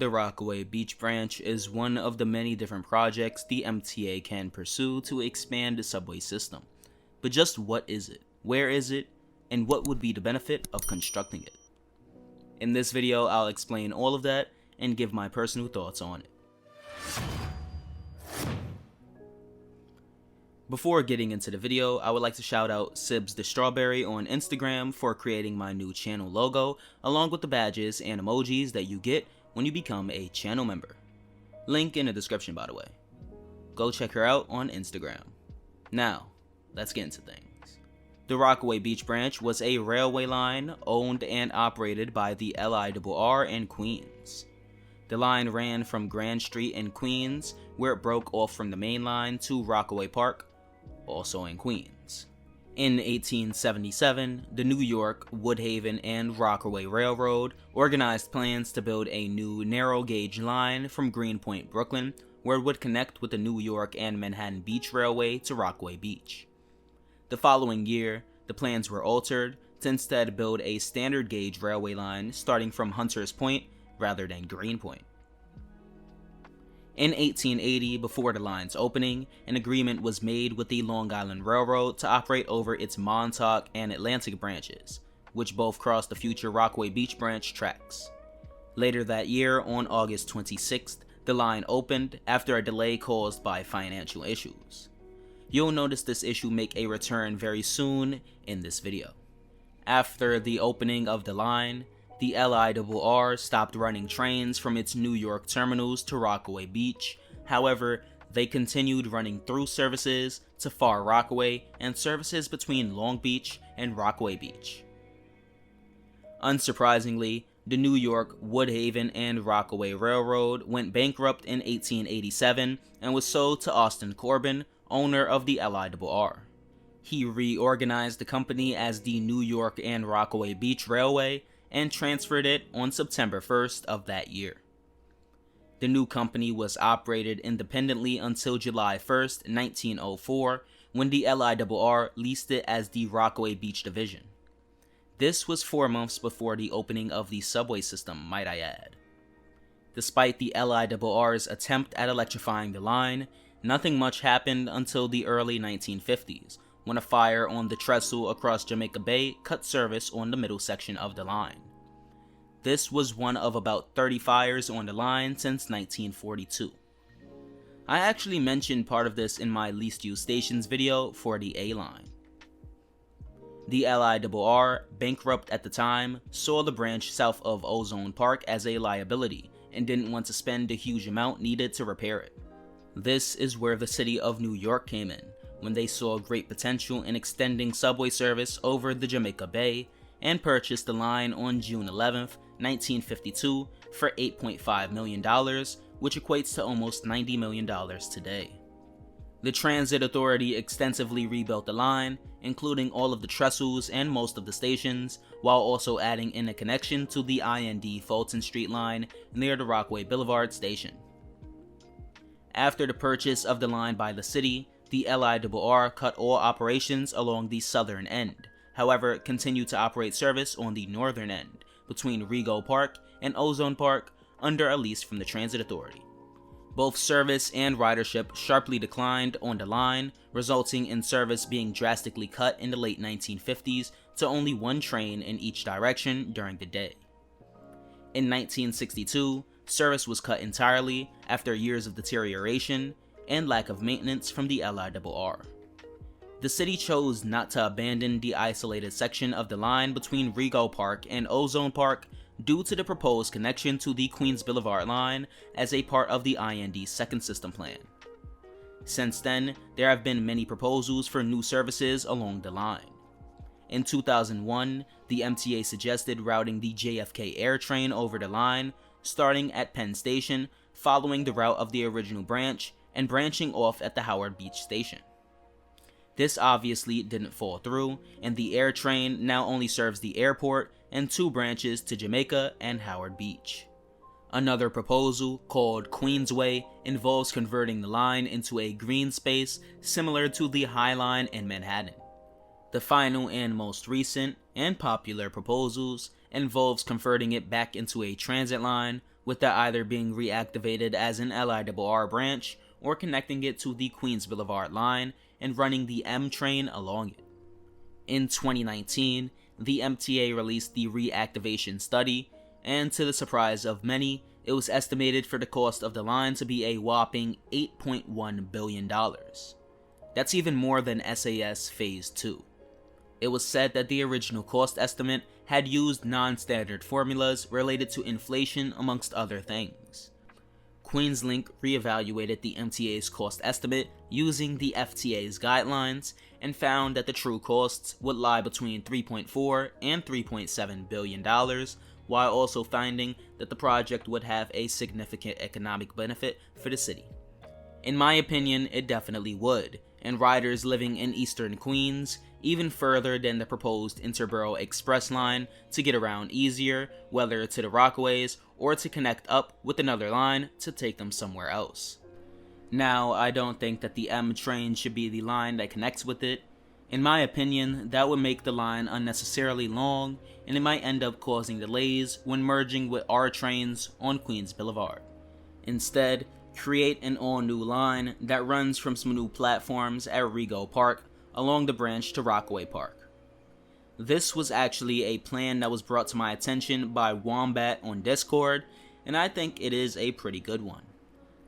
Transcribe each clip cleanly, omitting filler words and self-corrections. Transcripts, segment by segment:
The Rockaway Beach Branch is one of the many different projects the MTA can pursue to expand the subway system. But just what is it? Where is it? And what would be the benefit of constructing it? In this video, I'll explain all of that and give my personal thoughts on it. Before getting into the video, I would like to shout out Sibs the Strawberry on Instagram for creating my new channel logo, along with the badges and emojis that you get when you become a channel member. Link in the description, by the way. Go check her out on Instagram. Now, let's get into things. The Rockaway Beach Branch was a railway line owned and operated by the LIRR in Queens. The line ran from Grand Street in Queens, where it broke off from the main line, to Rockaway Park, also in Queens. In 1877, the New York, Woodhaven, and Rockaway Railroad organized plans to build a new narrow-gauge line from Greenpoint, Brooklyn, where it would connect with the New York and Manhattan Beach Railway to Rockaway Beach. The following year, the plans were altered to instead build a standard-gauge railway line starting from Hunters Point rather than Greenpoint. In 1880, before the line's opening, an agreement was made with the Long Island Railroad to operate over its Montauk and Atlantic branches, which both crossed the future Rockaway Beach Branch tracks. Later that year, on August 26th, the line opened after a delay caused by financial issues. You'll notice this issue make a return very soon in this video. After the opening of the line, the LIRR stopped running trains from its New York terminals to Rockaway Beach. However, they continued running through services to Far Rockaway and services between Long Beach and Rockaway Beach. Unsurprisingly, the New York, Woodhaven, and Rockaway Railroad went bankrupt in 1887 and was sold to Austin Corbin, owner of the LIRR. He reorganized the company as the New York and Rockaway Beach Railway and transferred it on September 1st of that year. The new company was operated independently until July 1st, 1904, when the LIRR leased it as the Rockaway Beach Division. This was 4 months before the opening of the subway system, might I add. Despite the LIRR's attempt at electrifying the line, nothing much happened until the early 1950s, when a fire on the trestle across Jamaica Bay cut service on the middle section of the line. This was one of about 30 fires on the line since 1942. I actually mentioned part of this in my least used stations video for the A-line. The LIRR, bankrupt at the time, saw the branch south of Ozone Park as a liability and didn't want to spend the huge amount needed to repair it. This is where the city of New York came in, when they saw great potential in extending subway service over the Jamaica Bay and purchased the line on June 11, 1952 for $8.5 million, which equates to almost $90 million today. The Transit Authority extensively rebuilt the line, including all of the trestles and most of the stations, while also adding in a connection to the IND Fulton Street line near the Rockaway Boulevard station. After the purchase of the line by the city, the LIRR cut all operations along the southern end, however continued to operate service on the northern end, between Rego Park and Ozone Park, under a lease from the Transit Authority. Both service and ridership sharply declined on the line, resulting in service being drastically cut in the late 1950s to only one train in each direction during the day. In 1962, service was cut entirely after years of deterioration and lack of maintenance from the LIRR. The city chose not to abandon the isolated section of the line between Rego Park and Ozone Park due to the proposed connection to the Queens Boulevard line as a part of the IND's second system plan. Since then, there have been many proposals for new services along the line. In 2001, the MTA suggested routing the JFK Air train over the line, starting at Penn Station, following the route of the original branch, and branching off at the Howard Beach station. This obviously didn't fall through, and the air train now only serves the airport and 2 branches to Jamaica and Howard Beach. Another proposal, called Queensway, involves converting the line into a green space similar to the High Line in Manhattan. The final and most recent and popular proposals involves converting it back into a transit line, with that either being reactivated as an LIRR branch or connecting it to the Queens Boulevard line and running the M train along it. In 2019, the MTA released the reactivation study, and to the surprise of many, it was estimated for the cost of the line to be a whopping $8.1 billion. That's even more than SAS Phase 2. It was said that the original cost estimate had used non-standard formulas related to inflation amongst other things. QueensLink reevaluated the MTA's cost estimate using the FTA's guidelines and found that the true costs would lie between $3.4 and $3.7 billion, while also finding that the project would have a significant economic benefit for the city. In my opinion, it definitely would, and riders living in eastern Queens, even further than the proposed Interborough Express line, to get around easier, whether to the Rockaways or to connect up with another line to take them somewhere else. Now, I don't think that the M train should be the line that connects with it. In my opinion, that would make the line unnecessarily long, and it might end up causing delays when merging with R trains on Queens Boulevard. Instead, create an all-new line that runs from some new platforms at Rego Park along the branch to Rockaway Park. This was actually a plan that was brought to my attention by Wombat on Discord, and I think it is a pretty good one.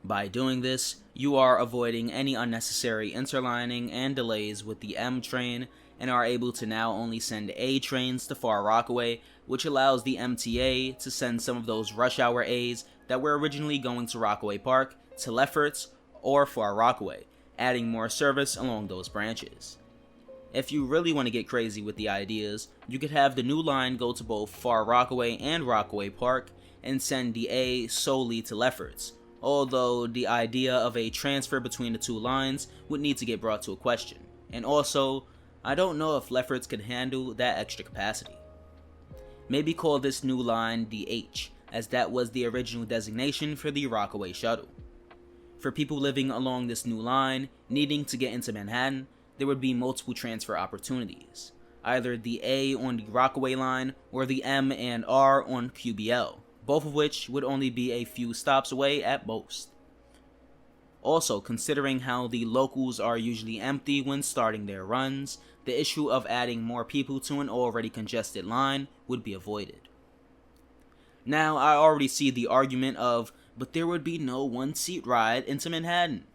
By doing this, you are avoiding any unnecessary interlining and delays with the M train, and are able to now only send A trains to Far Rockaway, which allows the MTA to send some of those rush hour A's that were originally going to Rockaway Park to Lefferts or Far Rockaway, adding more service along those branches. If you really want to get crazy with the ideas, you could have the new line go to both Far Rockaway and Rockaway Park and send the A solely to Lefferts, although the idea of a transfer between the two lines would need to get brought to a question, and also, I don't know if Lefferts could handle that extra capacity. Maybe call this new line the H, as that was the original designation for the Rockaway shuttle. For people living along this new line, needing to get into Manhattan, there would be multiple transfer opportunities, either the A on the Rockaway line or the M and R on QBL, both of which would only be a few stops away at most. Also, considering how the locals are usually empty when starting their runs, the issue of adding more people to an already congested line would be avoided. Now, I already see the argument of, but there would be no one-seat ride into Manhattan,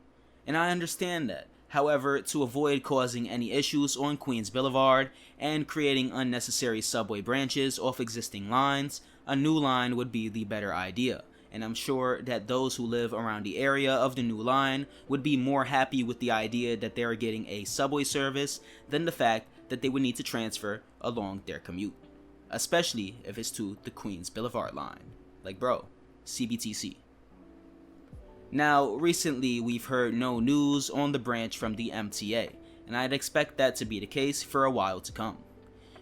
and I understand that. However, to avoid causing any issues on Queens Boulevard and creating unnecessary subway branches off existing lines, a new line would be the better idea, and I'm sure that those who live around the area of the new line would be more happy with the idea that they are getting a subway service than the fact that they would need to transfer along their commute, especially if it's to the Queens Boulevard line. Like, bro, CBTC. Now, recently we've heard no news on the branch from the MTA, and I'd expect that to be the case for a while to come.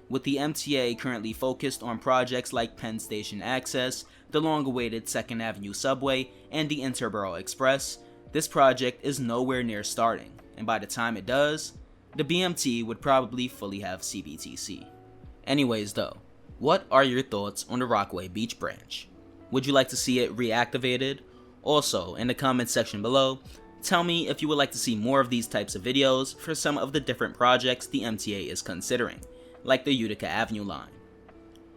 With the MTA currently focused on projects like Penn Station Access, the long-awaited 2nd Avenue Subway, and the Interborough Express, this project is nowhere near starting, and by the time it does, the BMT would probably fully have CBTC. Anyways though, what are your thoughts on the Rockaway Beach Branch? Would you like to see it reactivated? Also, in the comments section below, tell me if you would like to see more of these types of videos for some of the different projects the MTA is considering, like the Utica Avenue line.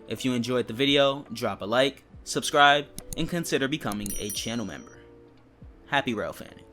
If you enjoyed the video, drop a like, subscribe, and consider becoming a channel member. Happy rail fanning.